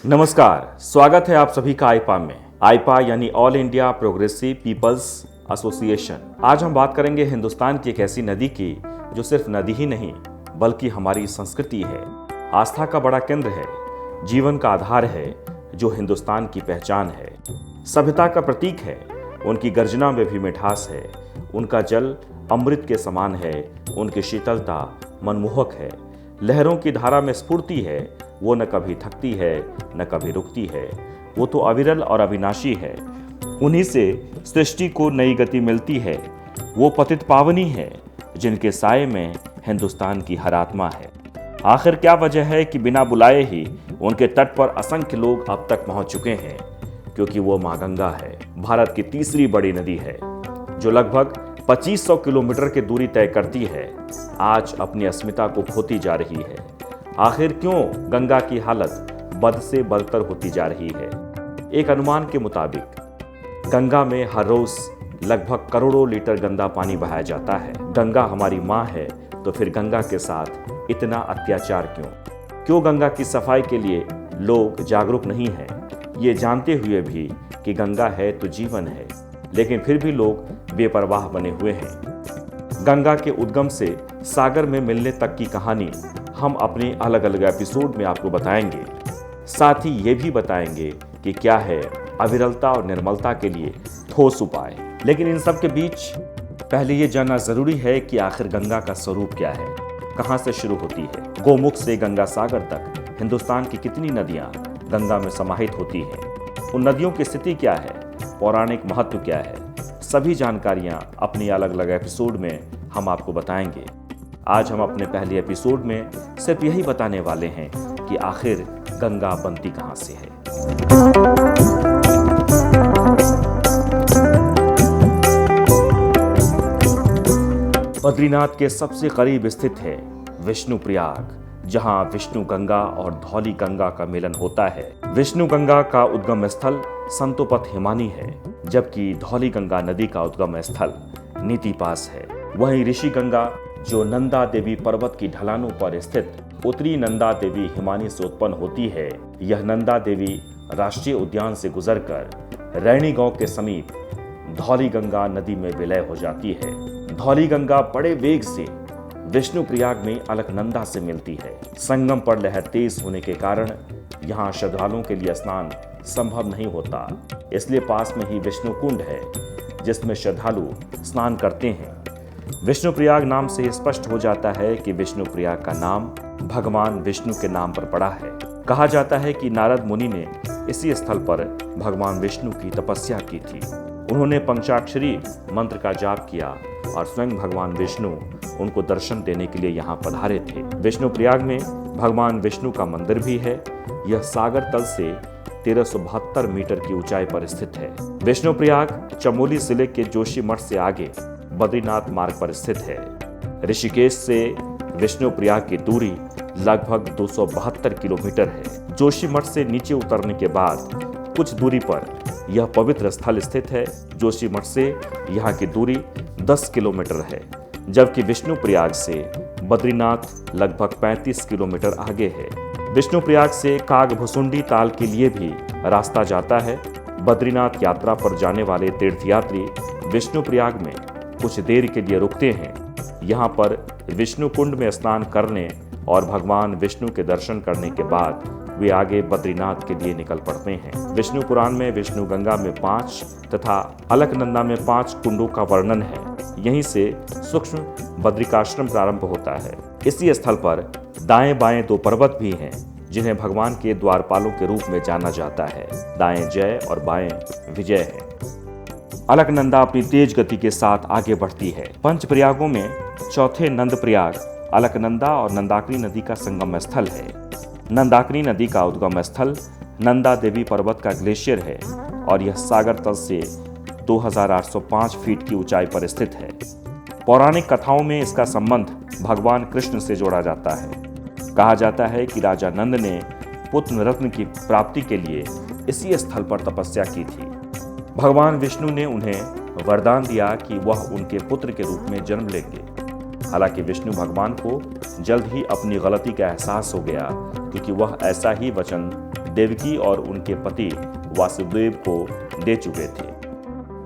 नमस्कार, स्वागत है आप सभी का आईपा में। आईपा यानी all India progressive people's association. आज हम बात करेंगे हिंदुस्तान की एक ऐसी नदी की जो सिर्फ नदी ही नहीं बल्कि हमारी संस्कृति है, आस्था का बड़ा केंद्र है, जीवन का आधार है, जो हिंदुस्तान की पहचान है, सभ्यता का प्रतीक है। उनकी गर्जना में भी मिठास है, उनका जल अमृत के समान है, उनकी शीतलता मनमोहक है, लहरों की धारा में स्फूर्ति है, वो न कभी थकती है न कभी रुकती है, वो तो अविरल और अविनाशी है। उन्हीं से सृष्टि को नई गति मिलती है, वो पतित पावनी है जिनके साये में हिंदुस्तान की हर आत्मा है। आखिर क्या वजह है कि बिना बुलाए ही उनके तट पर असंख्य लोग अब तक पहुंच चुके हैं? क्योंकि वो माँ गंगा है, भारत की तीसरी बड़ी नदी है, जो लगभग 2500 किलोमीटर की दूरी तय करती है। आज अपनी अस्मिता को खोती जा रही है। आखिर क्यों गंगा की हालत बद से बदतर होती जा रही है? एक अनुमान के मुताबिक गंगा में हर रोज लगभग करोड़ों लीटर गंदा पानी बहाया जाता है। गंगा हमारी माँ है, तो फिर गंगा के साथ इतना अत्याचार क्यों? क्यों गंगा की सफाई के लिए लोग जागरूक नहीं हैं? ये जानते हुए भी कि गंगा है तो जीवन है, लेकिन फिर भी लोग बेपरवाह बने हुए हैं। गंगा के उद्गम से सागर में मिलने तक की कहानी हम अपने अलग अलग एपिसोड में आपको बताएंगे। साथ ही ये भी बताएंगे कि क्या है अविरलता और निर्मलता के लिए ठोस उपाय। लेकिन इन सब के बीच पहले ये जानना जरूरी है कि आखिर गंगा का स्वरूप क्या है, कहाँ से शुरू होती है। गोमुख से गंगा सागर तक हिंदुस्तान की कितनी नदियाँ गंगा में समाहित होती हैं, उन नदियों की स्थिति क्या है, पौराणिक महत्व क्या है, सभी जानकारियाँ अपनी अलग अलग एपिसोड में हम आपको बताएंगे। आज हम अपने पहले एपिसोड में सिर्फ यही बताने वाले हैं कि आखिर गंगा बनती कहाँ से है। बद्रीनाथ के सबसे करीब स्थित है विष्णु प्रयाग, जहां विष्णु गंगा और धौली गंगा का मिलन होता है। विष्णु गंगा का उद्गम स्थल संतोपथ हिमानी है, जबकि धौली गंगा नदी का उद्गम स्थल नीति पास है। वहीं ऋषि गंगा, जो नंदा देवी पर्वत की ढलानों पर स्थित उत्तरी नंदा देवी हिमानी से उत्पन्न होती है, यह नंदा देवी राष्ट्रीय उद्यान से गुजरकर रैणी गांव के समीप धौली गंगा नदी में विलय हो जाती है। धौली गंगा बड़े वेग से विष्णु प्रयाग में अलकनंदा से मिलती है। संगम पर लहर तेज होने के कारण यहाँ श्रद्धालुओं के लिए स्नान संभव नहीं होता, इसलिए पास में ही विष्णु कुंड है जिसमें श्रद्धालु स्नान करते हैं। विष्णु प्रयाग नाम से स्पष्ट हो जाता है कि विष्णु प्रयाग का नाम भगवान विष्णु के नाम पर पड़ा है। कहा जाता है कि नारद मुनि ने इसी स्थल पर भगवान विष्णु की तपस्या की थी। उन्होंने पंचाक्षरी मंत्र का जाप किया और स्वयं भगवान विष्णु उनको दर्शन देने के लिए यहाँ पधारे थे। विष्णु प्रयाग में भगवान विष्णु का मंदिर भी है। यह सागर तल से 1372 मीटर की ऊंचाई पर स्थित है। विष्णु प्रयाग चमोली जिले के जोशी मठ से आगे बद्रीनाथ मार्ग पर स्थित है। ऋषिकेश से विष्णु प्रयाग की दूरी लगभग 272 किलोमीटर है। जोशी मठ से नीचे उतरने के बाद कुछ दूरी पर यह पवित्र स्थल स्थित है। जोशी मठ से यहाँ की दूरी 10 किलोमीटर है, जबकि विष्णु प्रयाग से बद्रीनाथ लगभग 35 किलोमीटर आगे है। विष्णु प्रयाग से कागभुसुंडी ताल के लिए भी रास्ता जाता है। बद्रीनाथ यात्रा पर जाने वाले तीर्थयात्री विष्णु प्रयाग में कुछ देर के लिए रुकते हैं। यहाँ पर विष्णु कुंड में स्नान करने और भगवान विष्णु के दर्शन करने के बाद वे आगे बद्रीनाथ के लिए निकल पड़ते हैं। विष्णु पुराण में विष्णु गंगा में 5 तथा अलकनंदा में 5 कुंडों का वर्णन है। यहीं से सूक्ष्म बद्रिकाश्रम प्रारंभ होता है। इसी स्थल पर दाएं बाएं 2 पर्वत भी हैं, जिन्हें भगवान के द्वारपालों के रूप में जाना जाता है। दाएं जय और बाएं विजय है। अलकनंदा अपनी तेज गति के साथ आगे बढ़ती है। पंच प्रयागों में चौथे नंद प्रयाग अलकनंदा और नंदाकिनी नदी का संगम स्थल है। नंदाकिनी नदी का उद्गम स्थल नंदा देवी पर्वत का ग्लेशियर है और यह सागर तल से 2805 फीट की ऊंचाई पर स्थित है। पौराणिक कथाओं में इसका संबंध भगवान कृष्ण से जोड़ा जाता है। कहा जाता है कि राजा नंद ने पुत्र रत्न की प्राप्ति के लिए इसी स्थल पर तपस्या की थी। भगवान विष्णु ने उन्हें वरदान दिया कि वह उनके पुत्र के रूप में जन्म लेंगे। हालांकि विष्णु भगवान को जल्द ही अपनी गलती का एहसास हो गया, क्योंकि वह ऐसा ही वचन देवकी और उनके पति वासुदेव को दे चुके थे।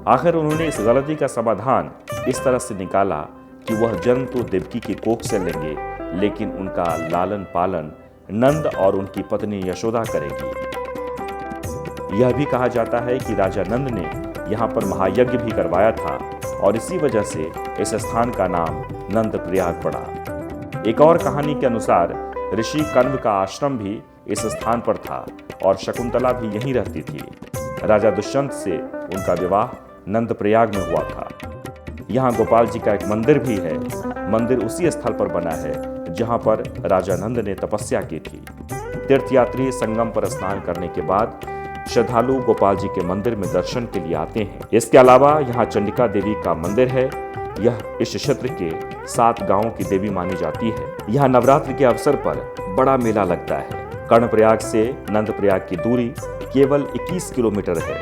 आखिर उन्होंने इस गलती का समाधान इस तरह से निकाला कि वह जन्म तो देवकी की कोख से लेंगे, लेकिन उनका लालन पालन नंद और उनकी पत्नी यशोदा करेगी। यह भी कहा जाता है कि राजा नंद ने यहाँ पर महायज्ञ भी करवाया था और इसी वजह से इस स्थान का नाम नंद प्रयाग पड़ा। एक और कहानी के अनुसार ऋषि कण्व का आश्रम भी इस स्थान पर था और शकुंतला भी यहीं रहती थी। राजा दुष्यंत से उनका विवाह नंद प्रयाग में हुआ था। यहाँ गोपाल जी का एक मंदिर भी है। मंदिर उसी स्थल पर बना है जहाँ पर राजा नंद ने तपस्या की थी। तीर्थयात्री संगम पर स्नान करने के बाद श्रद्धालु गोपाल जी के मंदिर में दर्शन के लिए आते हैं। इसके अलावा यहाँ चंडिका देवी का मंदिर है। यह इस क्षेत्र के 7 गांवों की देवी मानी जाती है। यहाँ नवरात्र के अवसर पर बड़ा मेला लगता है। कर्णप्रयाग से नंदप्रयाग की दूरी केवल 21 किलोमीटर है।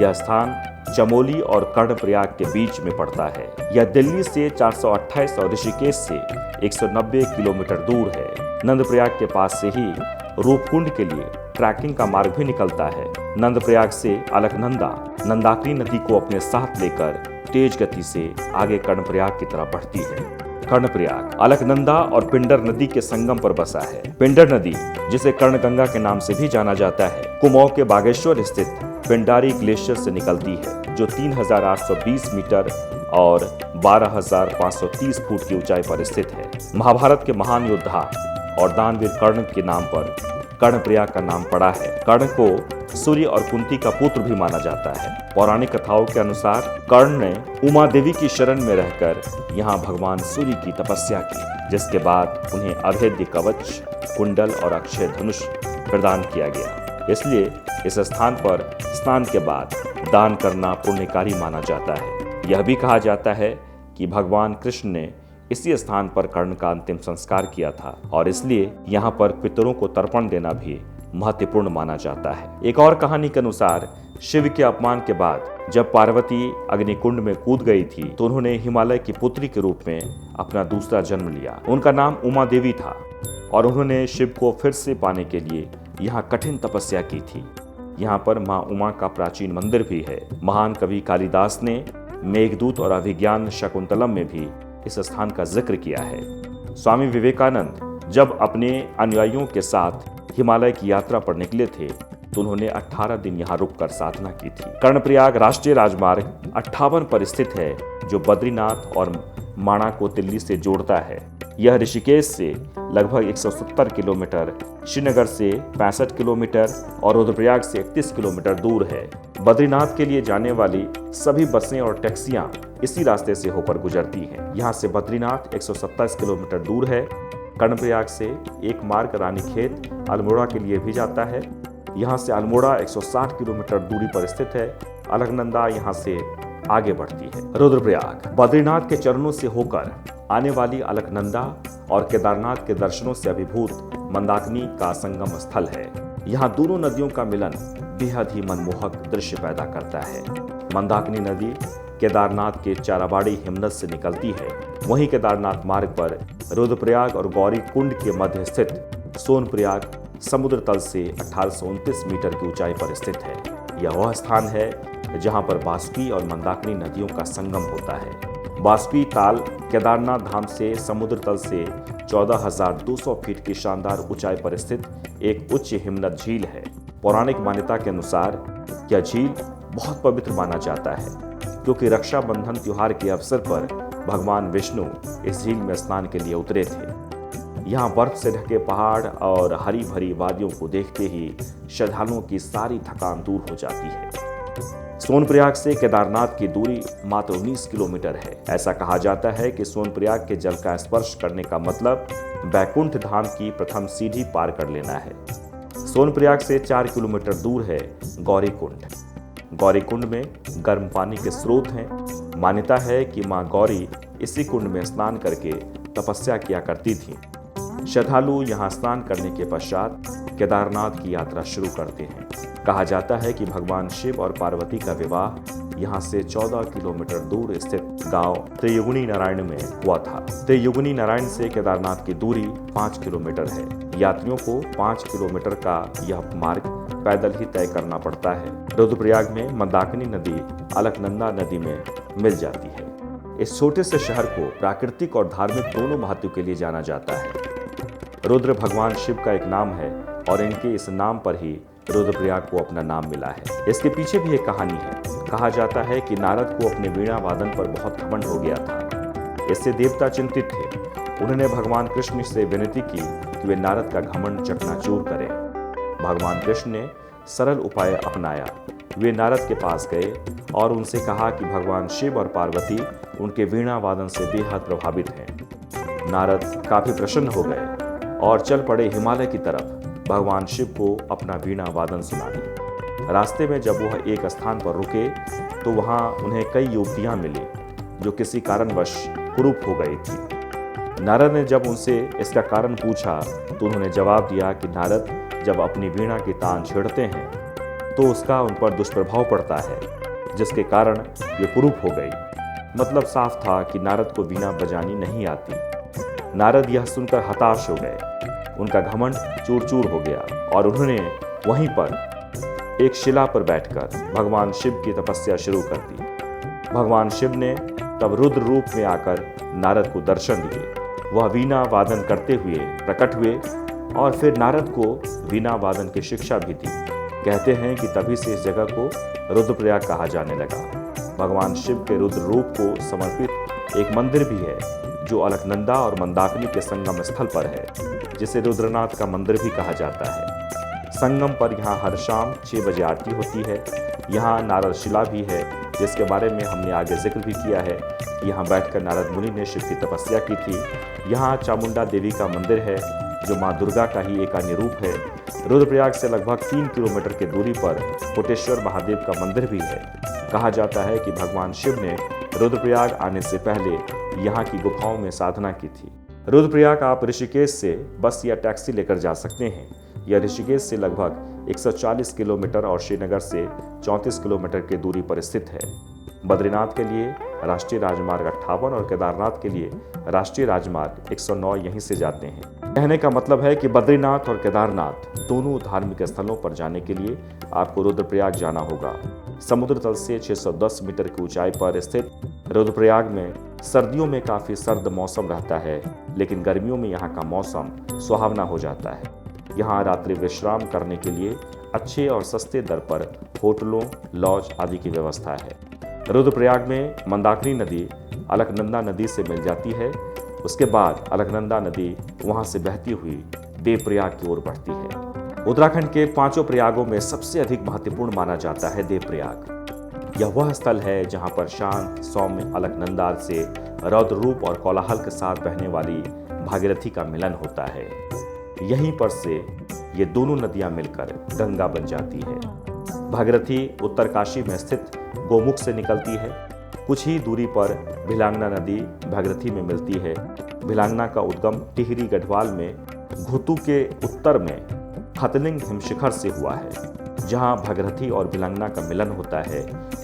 यह स्थान चमोली और कर्णप्रयाग के बीच में पड़ता है। यह दिल्ली से 428 और ऋषिकेश से 190 किलोमीटर दूर है। नंदप्रयाग के पास से ही रूपकुंड के लिए ट्रैकिंग का मार्ग भी निकलता है। नंदप्रयाग से अलकनंदा नंदाकिनी नदी को अपने साथ लेकर तेज गति से आगे कर्णप्रयाग की तरफ बढ़ती है। कर्णप्रयाग अलकनंदा और पिंडर नदी के संगम पर बसा है। पिंडर नदी, जिसे कर्णगंगा के नाम से भी जाना जाता है, कुमाऊं के बागेश्वर स्थित पिंडारी ग्लेशियर से निकलती है, जो 3820 मीटर और 12,530 फुट की ऊंचाई पर स्थित है। महाभारत के महान योद्धा और दानवीर कर्ण के नाम पर कर्णप्रयाग का नाम पड़ा है। कर्ण को सूर्य और कुंती का पुत्र भी माना जाता है। पौराणिक कथाओं के अनुसार कर्ण ने उमा देवी की शरण में रहकर यहाँ भगवान सूर्य की तपस्या की, जिसके बाद उन्हें अभेद्य कवच, कुंडल और अक्षय धनुष प्रदान किया गया। इसलिए इस स्थान पर स्नान के बाद दान करना पुण्यकारी माना जाता है। यह भी कहा जाता है कि भगवान कृष्ण ने इसी स्थान पर कर्ण का अंतिम संस्कार किया था और इसलिए यहाँ पर पितरों को तर्पण देना भी महत्वपूर्ण माना जाता है। एक और कहानी के अनुसार शिव के अपमान के बाद जब पार्वती अग्निकुंड में कूद गई थी तो उन्होंने हिमालय की पुत्री के रूप में अपना दूसरा जन्म लिया। उनका नाम उमा देवी था और उन्होंने शिव को फिर से पाने के लिए यहाँ कठिन तपस्या की थी। यहाँ पर माँ उमा का प्राचीन मंदिर भी है। महान कवि कालिदास ने मेघदूत और अभिज्ञान शकुंतलम में भी इस स्थान का जिक्र किया है। स्वामी विवेकानंद जब अपने अनुयायियों के साथ हिमालय की यात्रा पर निकले थे तो उन्होंने 18 दिन यहाँ रुककर साधना की थी। कर्णप्रयाग राष्ट्रीय राजमार्ग 58 पर स्थित है, जो बद्रीनाथ और माणा को दिल्ली से जोड़ता है। यह ऋषिकेश से लगभग 170 किलोमीटर, श्रीनगर से 65 किलोमीटर और रुद्रप्रयाग से 31 किलोमीटर दूर है। बद्रीनाथ के लिए जाने वाली सभी बसें और टैक्सियां इसी रास्ते से होकर गुजरती हैं। यहाँ से बद्रीनाथ 127 किलोमीटर दूर है। कर्णप्रयाग से एक मार्ग रानीखेत अल्मोड़ा के लिए भी जाता है। यहाँ से अल्मोड़ा 160 किलोमीटर दूरी पर स्थित है। अलकनंदा यहाँ से आगे बढ़ती है। रुद्रप्रयाग बद्रीनाथ के चरणों से होकर आने वाली अलकनंदा और केदारनाथ के दर्शनों से अभिभूत मंदाकिनी का संगम स्थल है। यहाँ दोनों नदियों का मिलन बेहद ही मनमोहक दृश्य पैदा करता है। मंदाकिनी नदी केदारनाथ के चाराबाड़ी हिमनद से निकलती है। वहीं केदारनाथ मार्ग पर रुद्रप्रयाग और गौरी कुंड के मध्य स्थित सोनप्रयाग समुद्र तल से 1829 मीटर की ऊंचाई पर स्थित है। यह वह स्थान है जहां पर बासुकी और मंदाकिनी नदियों का संगम होता है। बासुकी ताल केदारनाथ धाम से समुद्र तल से 14,200 फीट की शानदार ऊंचाई पर स्थित एक उच्च हिमनद झील है। पौराणिक मान्यता के अनुसार यह झील बहुत पवित्र माना जाता है, क्योंकि रक्षाबंधन त्योहार के अवसर पर भगवान विष्णु इस झील में स्नान के लिए उतरे थे। यहाँ बर्फ से ढके पहाड़ और हरी भरी वादियों को देखते ही श्रद्धालुओं की सारी थकान दूर हो जाती है। सोनप्रयाग से केदारनाथ की दूरी मात्र 19 किलोमीटर है। ऐसा कहा जाता है कि सोनप्रयाग के जल का स्पर्श करने का मतलब बैकुंठ धाम की प्रथम सीढ़ी पार कर लेना है। सोनप्रयाग से 4 किलोमीटर दूर है गौरीकुंड। गौरीकुंड में गर्म पानी के स्रोत हैं। मान्यता है कि मां गौरी इसी कुंड में स्नान करके तपस्या किया करती थी। श्रद्धालु यहाँ स्नान करने के पश्चात केदारनाथ की यात्रा शुरू करते हैं। कहा जाता है कि भगवान शिव और पार्वती का विवाह यहाँ से 14 किलोमीटर दूर स्थित गांव त्रियुगनी नारायण में हुआ था। त्रियुगनी नारायण से केदारनाथ की दूरी 5 किलोमीटर है। यात्रियों को 5 किलोमीटर का यह मार्ग पैदल ही तय करना पड़ता है। रुद्रप्रयाग में मंदाकिनी नदी अलकनंदा नदी में मिल जाती है। इस छोटे से शहर को प्राकृतिक और धार्मिक दोनों महत्व के लिए जाना जाता है। रुद्र भगवान शिव का एक नाम है और इनके इस नाम पर ही रुद्रप्रयाग को अपना नाम मिला है। इसके पीछे भी एक कहानी है। कहा जाता है कि नारद को अपने वीणा वादन पर बहुत घमंड हो गया था। इससे देवता चिंतित थे। उन्होंने भगवान कृष्ण से विनती की कि वे नारद का घमंड चकनाचूर करें। भगवान कृष्ण ने सरल उपाय अपनाया। वे नारद के पास गए और उनसे कहा कि भगवान शिव और पार्वती उनके वीणा वादन से बेहद प्रभावित हैं। नारद काफी प्रसन्न हो गए और चल पड़े हिमालय की तरफ भगवान शिव को अपना वीणा वादन सुनाने। रास्ते में जब वह एक स्थान पर रुके तो वहां उन्हें कई युवतियां मिली जो किसी कारणवश कुरूप हो गई थी। नारद ने जब उनसे इसका कारण पूछा तो उन्होंने जवाब दिया कि नारद जब अपनी वीणा की तान छेड़ते हैं तो उसका उन पर दुष्प्रभाव पड़ता है, जिसके कारण वे कुरूप हो गई। मतलब साफ था कि नारद को वीणा बजानी नहीं आती। नारद यह सुनकर हताश हो गए। उनका घमंड चूर चूर हो गया और उन्होंने वहीं पर एक शिला पर बैठकर भगवान शिव की तपस्या शुरू कर दी। भगवान शिव ने तब रुद्र रूप में आकर नारद को दर्शन दिए। वह वीणा वादन करते हुए प्रकट हुए और फिर नारद को वीणा वादन की शिक्षा भी दी। कहते हैं कि तभी से इस जगह को रुद्रप्रयाग कहा जाने लगा। भगवान शिव के रुद्र रूप को समर्पित एक मंदिर भी है जो अलकनंदा और मंदाकिनी के संगम स्थल पर है, जिसे रुद्रनाथ का मंदिर भी कहा जाता है। संगम पर यहाँ हर शाम 6 बजे आरती होती है। यहाँ नारद शिला भी है, जिसके बारे में हमने आगे जिक्र भी किया है कि यहाँ बैठकर नारद मुनि ने शिव की तपस्या की थी। यहाँ चामुंडा देवी का मंदिर है जो माँ दुर्गा का ही एक अन्य रूप है। रुद्रप्रयाग से लगभग 3 किलोमीटर की दूरी पर कोटेश्वर महादेव का मंदिर भी है। कहा जाता है कि भगवान शिव ने रुद्रप्रयाग आने से पहले यहाँ की गुफाओं में साधना की थी। रुद्रप्रयाग आप ऋषिकेश से बस या टैक्सी लेकर जा सकते हैं। यह ऋषिकेश से लगभग 140 किलोमीटर और श्रीनगर से 34 किलोमीटर की दूरी पर स्थित है। बद्रीनाथ के लिए राष्ट्रीय राजमार्ग 58 और केदारनाथ के लिए राष्ट्रीय राजमार्ग 109 यहीं से जाते हैं। कहने का मतलब है कि बद्रीनाथ और केदारनाथ दोनों धार्मिक स्थलों पर जाने के लिए आपको रुद्रप्रयाग जाना होगा। समुद्र तल से 610 मीटर की ऊंचाई पर स्थित रुद्रप्रयाग में सर्दियों में काफी सर्द मौसम रहता है, लेकिन गर्मियों में यहाँ का मौसम सुहावना हो जाता है। यहाँ रात्रि विश्राम करने के लिए अच्छे और सस्ते दर पर होटलों, लॉज आदि की व्यवस्था है। रुद्रप्रयाग में मंदाकिनी नदी अलकनंदा नदी से मिल जाती है। उसके बाद अलकनंदा नदी वहां से बहती हुई देवप्रयाग की ओर बढ़ती है। उत्तराखंड के 5 प्रयागों में सबसे अधिक महत्वपूर्ण माना जाता है देवप्रयाग। यह वह स्थल है जहां पर शांत सौम्य अलकनंदा से रौद्र रूप और कोलाहल के साथ बहने वाली भागीरथी का मिलन होता है। यहीं पर से ये दोनों नदियां मिलकर गंगा बन जाती है। भागीरथी उत्तरकाशी में स्थित गोमुख से निकलती है। कुछ ही दूरी पर भिलांगना नदी भागीरथी में मिलती है। भिलांगना का उद्गम टिहरी गढ़वाल में घुतू के उत्तर में खतलिंग हिमशिखर से हुआ है। जहां भागीरथी और भिलांगना का मिलन होता है,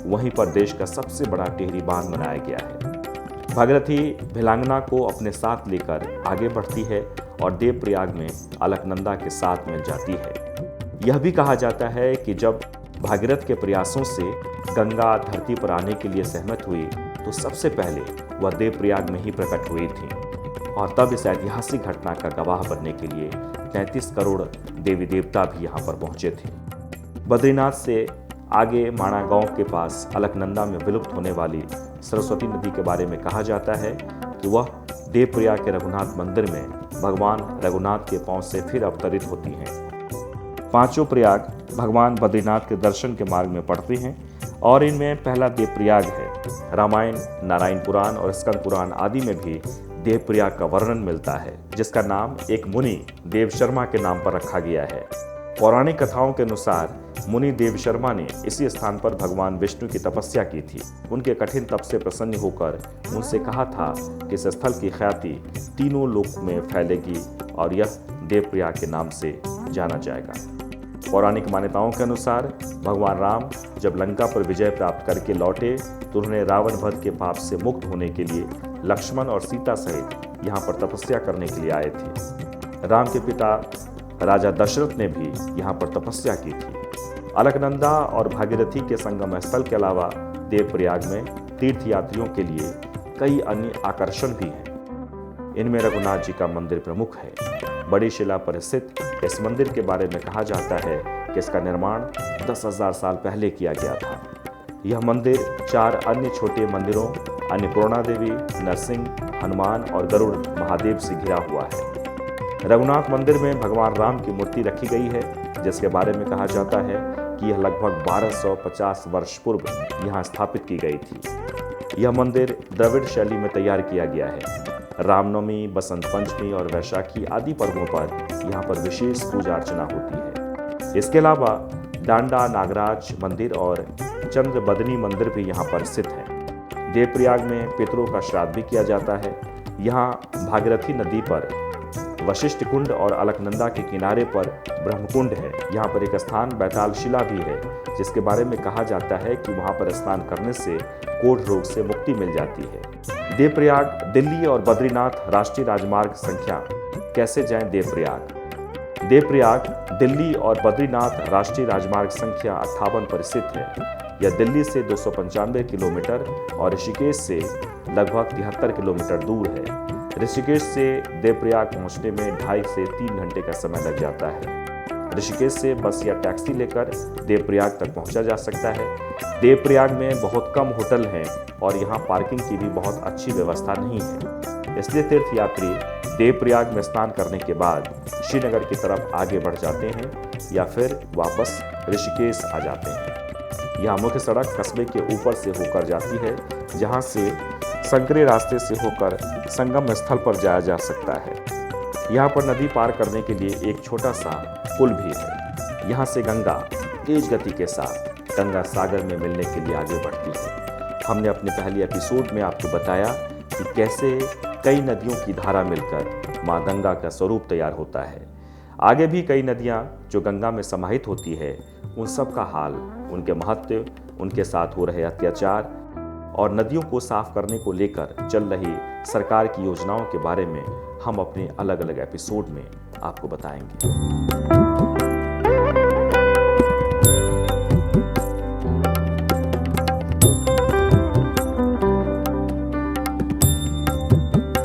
वहीं पर देश का सबसे बड़ा टिहरी बांध बनाया गया है। भागीरथी भिलांगना को अपने साथ लेकर आगे बढ़ती है और देवप्रयाग में अलकनंदा के साथ मिल जाती है। यह भी कहा जाता है कि जब भागीरथ के प्रयासों से गंगा धरती पर आने के लिए सहमत हुई तो सबसे पहले वह देवप्रयाग में ही प्रकट हुई थी और तब इस ऐतिहासिक घटना का गवाह बनने के लिए 33 करोड़ देवी देवता भी यहाँ पर पहुँचे थे। बद्रीनाथ से आगे माणा गांव के पास अलकनंदा में विलुप्त होने वाली सरस्वती नदी के बारे में कहा जाता है कि वह देवप्रयाग के रघुनाथ मंदिर में भगवान रघुनाथ के पांव से फिर अवतरित होती हैं। 5 प्रयाग भगवान बद्रीनाथ के दर्शन के मार्ग में पड़ते हैं और इनमें पहला देवप्रयाग है। रामायण, नारायण पुराण और स्कंद पुराण आदि में भी देवप्रयाग का वर्णन मिलता है, जिसका नाम एक मुनि देवशर्मा के नाम पर रखा गया है। पौराणिक कथाओं के अनुसार मुनि देवशर्मा ने इसी स्थान पर भगवान विष्णु की तपस्या की थी। उनके कठिन तप से प्रसन्न होकर उनसे कहा था कि इस स्थल की ख्याति तीनों लोक में फैलेगी और यह देवप्रयाग के नाम से जाना जाएगा। पौराणिक मान्यताओं के अनुसार भगवान राम जब लंका पर विजय प्राप्त करके लौटे तो उन्होंने रावण वध के पाप से मुक्त होने के लिए लक्ष्मण और सीता सहित यहाँ पर तपस्या करने के लिए आए थे। राम के पिता राजा दशरथ ने भी यहाँ पर तपस्या की थी। अलकनंदा और भागीरथी के संगम स्थल के अलावा देवप्रयाग में तीर्थ यात्रियों के लिए कई अन्य आकर्षण भी हैं। इनमें रघुनाथ जी का मंदिर प्रमुख है। बड़ी शिला पर स्थित इस मंदिर के बारे में कहा जाता है कि इसका निर्माण 10,000 साल पहले किया गया था। यह मंदिर 4 अन्य छोटे मंदिरों अन्नपूर्णा देवी, नरसिंह, हनुमान और गरुड़ महादेव से घिरा हुआ है। रघुनाथ मंदिर में भगवान राम की मूर्ति रखी गई है, जिसके बारे में कहा जाता है कि यह लगभग 1250 वर्ष पूर्व यहाँ स्थापित की गई थी। यह मंदिर द्रविड़ शैली में तैयार किया गया है। रामनवमी, बसंत पंचमी और वैशाखी आदि पर्वों पर यहाँ पर विशेष पूजा अर्चना होती है। इसके अलावा डांडा नागराज मंदिर और चंद्र बदनी मंदिर भी यहाँ पर स्थित है। देवप्रयाग में पितरों का श्राद्ध भी किया जाता है। यहाँ भागीरथी नदी पर वशिष्ठ कुंड और अलकनंदा के किनारे पर ब्रह्मकुंड है। यहाँ पर एक स्थान बैताल शिला भी है, जिसके बारे में कहा जाता है कि वहाँ पर स्नान करने से कोढ़ रोग से मुक्ति मिल जाती है। देवप्रयाग दिल्ली और बद्रीनाथ राष्ट्रीय राजमार्ग संख्या कैसे जाएं देवप्रयाग? देवप्रयाग दिल्ली और बद्रीनाथ राष्ट्रीय राजमार्ग संख्या 58 पर स्थित है। यह दिल्ली से 295 किलोमीटर और ऋषिकेश से लगभग 73 किलोमीटर दूर है। ऋषिकेश से देवप्रयाग पहुंचने में 2.5 से 3 घंटे का समय लग जाता है। ऋषिकेश से बस या टैक्सी लेकर देवप्रयाग तक पहुंचा जा सकता है। देवप्रयाग में बहुत कम होटल हैं और यहाँ पार्किंग की भी बहुत अच्छी व्यवस्था नहीं है। इसलिए तीर्थयात्री देवप्रयाग में स्नान करने के बाद श्रीनगर की तरफ आगे बढ़ जाते हैं या फिर वापस ऋषिकेश आ जाते हैं। यहाँ मुख्य सड़क कस्बे के ऊपर से होकर जाती है, जहाँ से संकरे रास्ते से होकर संगम स्थल पर जाया जा सकता है। यहाँ पर नदी पार करने के लिए एक छोटा सा पुल भी है। यहाँ से गंगा तेज गति के साथ गंगा सागर में मिलने के लिए आगे बढ़ती है। हमने अपने पहले एपिसोड में आपको बताया कि कैसे कई नदियों की धारा मिलकर माँ गंगा का स्वरूप तैयार होता है। आगे भी कई नदियाँ जो गंगा में समाहित होती है, उन सब का हाल, उनके महत्व, उनके साथ हो रहे अत्याचार और नदियों को साफ करने को लेकर चल रही सरकार की योजनाओं के बारे में हम अपने अलग अलग एपिसोड में आपको बताएंगे।